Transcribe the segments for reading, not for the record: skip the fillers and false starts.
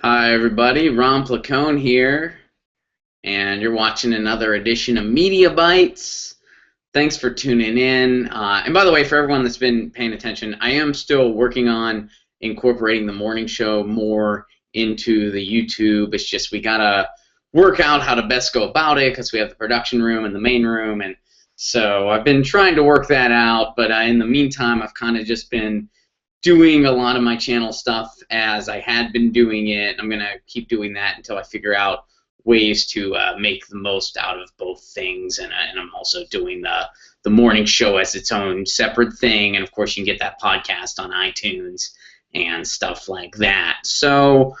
Hi everybody, Ron Placone here, and you're watching another edition of Media Bites. Thanks for tuning in. And by the way, for everyone that's been paying attention, I am still working on incorporating the morning show more into the YouTube. It's just we gotta work out how to best go about it because we have the production room and the main room, and so I've been trying to work that out. But in the meantime, I've kind of just been doing a lot of my channel stuff as I had been doing it. I'm going to keep doing that until I figure out ways to make the most out of both things. And I'm also doing the morning show as its own separate thing. And of course, you can get that podcast on iTunes and stuff like that. So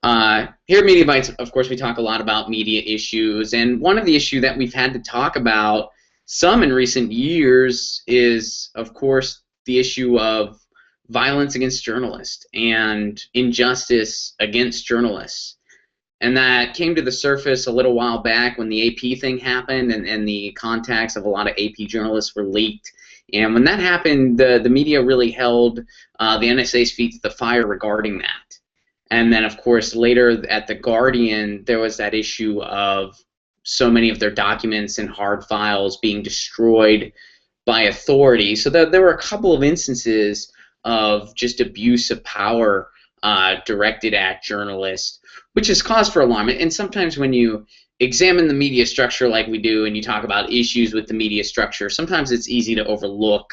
here at Media Bites, of course, we talk a lot about media issues. And one of the issues that we've had to talk about some in recent years is, of course, the issue of violence against journalists and injustice against journalists. And that came to the surface a little while back when the AP thing happened and the contacts of a lot of AP journalists were leaked. And when that happened, the media really held the NSA's feet to the fire regarding that. And then, of course, later at The Guardian, there was that issue of so many of their documents and hard files being destroyed by authorities. So there were a couple of instances of just abuse of power directed at journalists, which is cause for alarm. And sometimes when you examine the media structure like we do and you talk about issues with the media structure, sometimes it's easy to overlook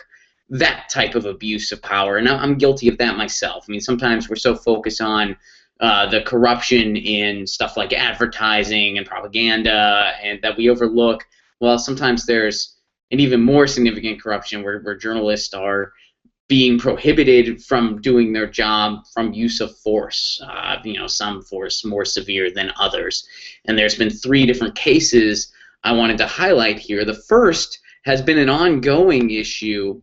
that type of abuse of power. And I'm guilty of that myself. I mean, sometimes we're so focused on the corruption in stuff like advertising and propaganda and that we overlook, well, sometimes there's an even more significant corruption where journalists are being prohibited from doing their job from use of force, some force more severe than others. And there's been 3 different cases I wanted to highlight here. The first has been an ongoing issue,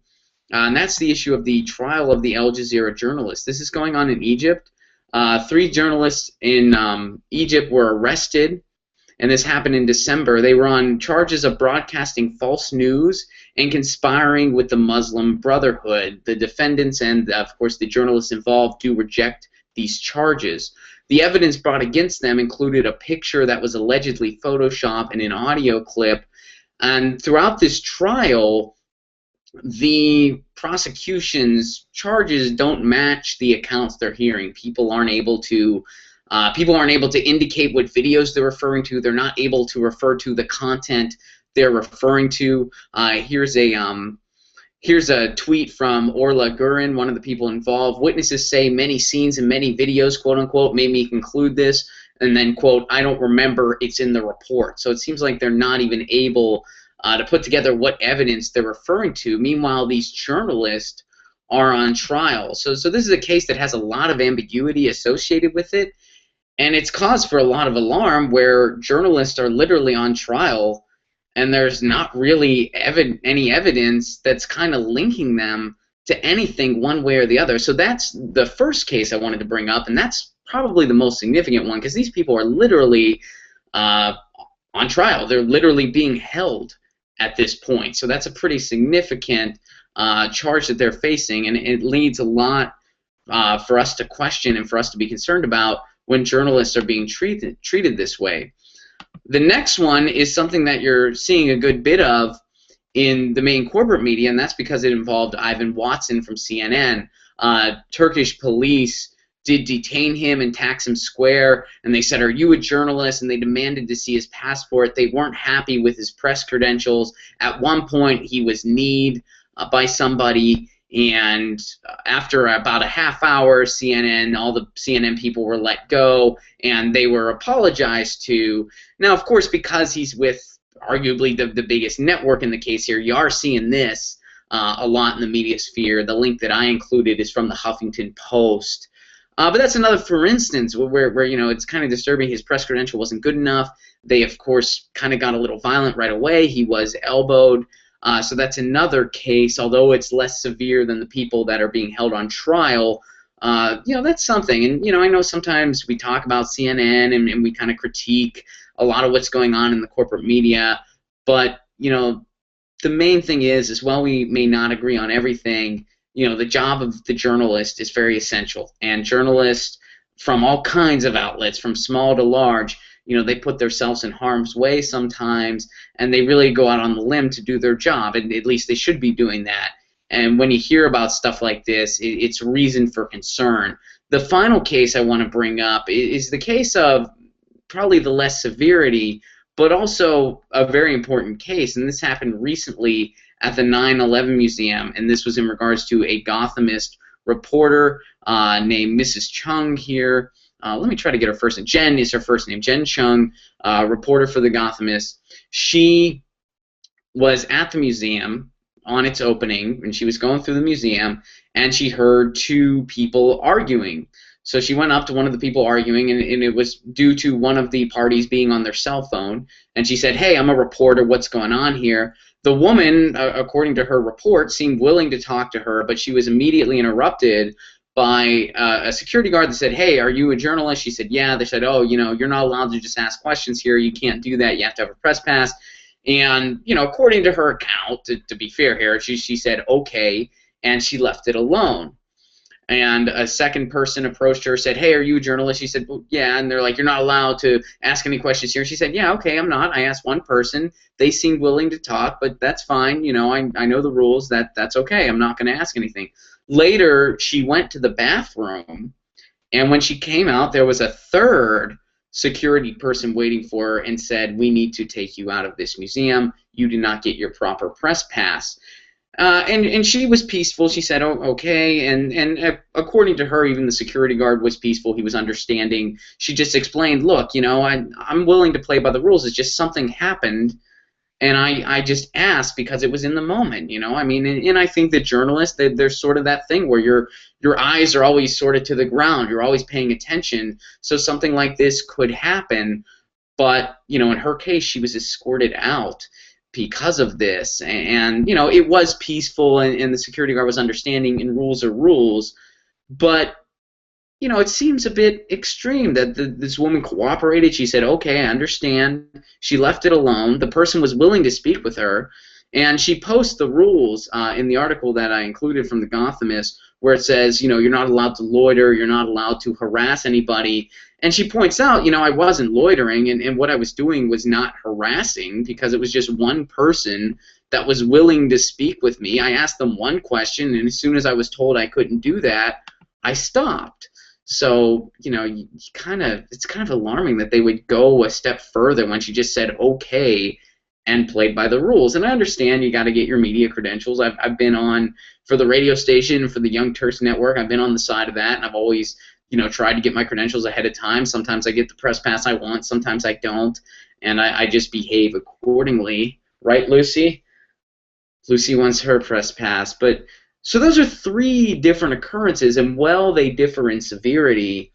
and that's the issue of the trial of the Al Jazeera journalists. This is going on in Egypt. 3 journalists in Egypt were arrested, and this happened in December. They were on charges of broadcasting false news and conspiring with the Muslim Brotherhood. The defendants and, of course, the journalists involved do reject these charges. The evidence brought against them included a picture that was allegedly photoshopped and an audio clip. And throughout this trial, the prosecution's charges don't match the accounts they're hearing. People aren't able to indicate what videos they're referring to. They're not able to refer to the content they're referring to. Here's a tweet from Orla Gurin, one of the people involved. Witnesses say many scenes and many videos, quote unquote, made me conclude this. And then, quote, I don't remember, it's in the report. So it seems like they're not even able to put together what evidence they're referring to. Meanwhile, these journalists are on trial. So this is a case that has a lot of ambiguity associated with it. And it's cause for a lot of alarm where journalists are literally on trial and there's not really any evidence that's kind of linking them to anything one way or the other. So that's the first case I wanted to bring up, and that's probably the most significant one because these people are literally on trial. They're literally being held at this point. So that's a pretty significant charge that they're facing, and it leads a lot for us to question and for us to be concerned about when journalists are being treated this way. The next one is something that you're seeing a good bit of in the main corporate media, and that's because it involved Ivan Watson from CNN. Turkish police did detain him in Taksim Square, and they said, are you a journalist? And they demanded to see his passport. They weren't happy with his press credentials. At one point, he was kneed by somebody, and after about a half hour, all the CNN people were let go, and they were apologized to. Now, of course, because he's with arguably the biggest network in the case here, you are seeing this a lot in the media sphere. The link that I included is from the Huffington Post. But that's another, for instance, where it's kind of disturbing. His press credential wasn't good enough. They, of course, kind of got a little violent right away. He was elbowed. So that's another case, although it's less severe than the people that are being held on trial. That's something. And, I know sometimes we talk about CNN and we kind of critique a lot of what's going on in the corporate media. But, the main thing is while we may not agree on everything, the job of the journalist is very essential. And journalists from all kinds of outlets, from small to large. They put themselves in harm's way sometimes, and they really go out on the limb to do their job, and at least they should be doing that. And when you hear about stuff like this, it's reason for concern. The final case I want to bring up is the case of probably the less severity, but also a very important case, and this happened recently at the 9/11 Museum, and this was in regards to a Gothamist reporter named Mrs. Chung here. Let me try to get her first name. Jen is her first name. Jen Chung, reporter for the Gothamist. She was at the museum on its opening, and she was going through the museum, and she heard two people arguing. So she went up to one of the people arguing, and it was due to one of the parties being on their cell phone. And she said, "Hey, I'm a reporter. What's going on here?" The woman, according to her report, seemed willing to talk to her, but she was immediately interrupted by a security guard that said, "Hey, are you a journalist?" She said, "Yeah." They said, "Oh, you're not allowed to just ask questions here. You can't do that. You have to have a press pass." And, according to her account, to be fair here, she said, "Okay," and she left it alone. And a second person approached her, said, "Hey, are you a journalist?" She said, "Well, yeah." And they're like, "You're not allowed to ask any questions here." She said, "Yeah, okay, I'm not. I asked one person. They seemed willing to talk, but that's fine. I know the rules. That's okay. I'm not going to ask anything." Later, she went to the bathroom, and when she came out, there was a third security person waiting for her and said, "We need to take you out of this museum. You do not get your proper press pass." And she was peaceful. She said, "Oh, okay." And according to her, even the security guard was peaceful. He was understanding. She just explained, "Look, I'm willing to play by the rules. It's just something happened, and I just asked because it was in the moment, I mean, and I think that journalists, there's sort of that thing where your eyes are always sort of to the ground. You're always paying attention. So something like this could happen, but, in her case, she was escorted out because of this, and it was peaceful, and the security guard was understanding, and rules are rules, but it seems a bit extreme that this woman cooperated. She said, "Okay, I understand." She left it alone. The person was willing to speak with her, and she posts the rules in the article that I included from the Gothamist, where it says, you're not allowed to loiter, you're not allowed to harass anybody. And she points out, I wasn't loitering, and what I was doing was not harassing, because it was just one person that was willing to speak with me. I asked them one question, and as soon as I was told I couldn't do that, I stopped. So, it's kind of alarming that they would go a step further when she just said okay and played by the rules. And I understand you got to get your media credentials. I've been on for the radio station, for the Young Turks Network. I've been on the side of that, and I've always, tried to get my credentials ahead of time. Sometimes I get the press pass I want, sometimes I don't, and I just behave accordingly. Right, Lucy? Lucy wants her press pass. But so those are three different occurrences, and while they differ in severity,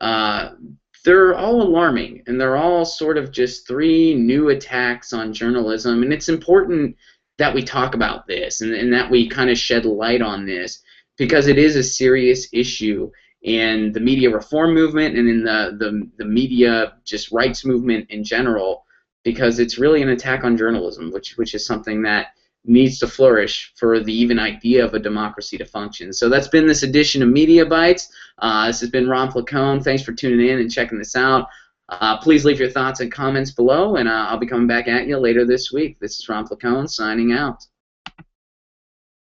they're all alarming, and they're all sort of just three new attacks on journalism. And it's important that we talk about this, and that we kind of shed light on this, because it is a serious issue in the media reform movement and in the media just rights movement in general, because it's really an attack on journalism, which is something that needs to flourish for the even idea of a democracy to function. So that's been this edition of Media Bites. This has been Ron Placone. Thanks for tuning in and checking this out. Please leave your thoughts and comments below, and I'll be coming back at you later this week. This is Ron Placone signing out.